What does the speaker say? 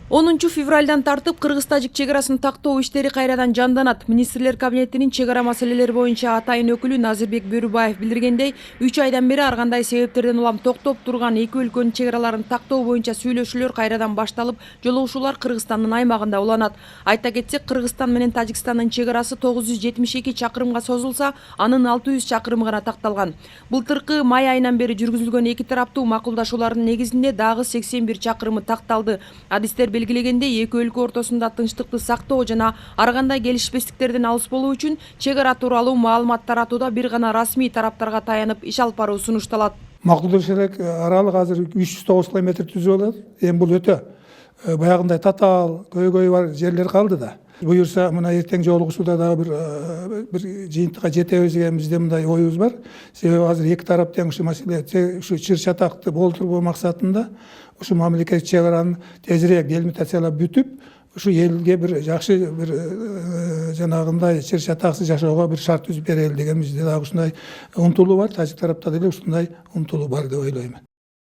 10 февралдан тартып Кыргыз-Тажик чегарасын тактоо иштери кайрадан жанданат. Министрлер кабинетинин чегара маселелери боюнча атайын өкүлү Назырбек Бөрүбаев билдиргендей, 3 айдан бери ар кандай себептерден улам токтоп турган эки өлкөнүн чегараларын тактоо боюнча сүйлөшүүлөр кайрадан башталып, жолугушуулар Кыргызстандын аймагында уланат. Айта кетсек, Кыргызстан менен Тажикстандын чегарасы 972 чакырымга созулса, анын 600 чакырымы гана такталган. Былтыркы май айынан бери жүргүзүлгөн эки тараптуу макулдашуулардын негизинде дагы 81 чакырымы такталды. Адистер белгилегендей, эки өлкө ортосунда тынчтыкты сактоо жана ар кандай келишпестиктерден алыс болуу үчүн чегара тууралуу маалымат таратууда бир гана расмий тараптарга таянып иш алып баруу сунушталат. Макулдашуулар аралыгы азыр 309 километр түзүп алат. Эми бул өтө баягындай татаал, көйгөй бар жерлер калды да. Буюрса, мына эртең жолугушууда дагы бир жыйынтыкка жетебиз деген бизде мындай оюбуз бар. Себеби азыр эки тарап тең ушу маселе, ушу чыр чатакты болтуруу максатында ушу мамлекеттик чегараны тезирээк делимитациялап бүтүп, ушу элге бир жакшы бир жанагындай чыр чатаксыз жашоого бир шарт түзүп берели деген бизде дагы ушундай умтулуу бар. Тажик тарапта деле ушундай умтулуу бар деп ойлойм.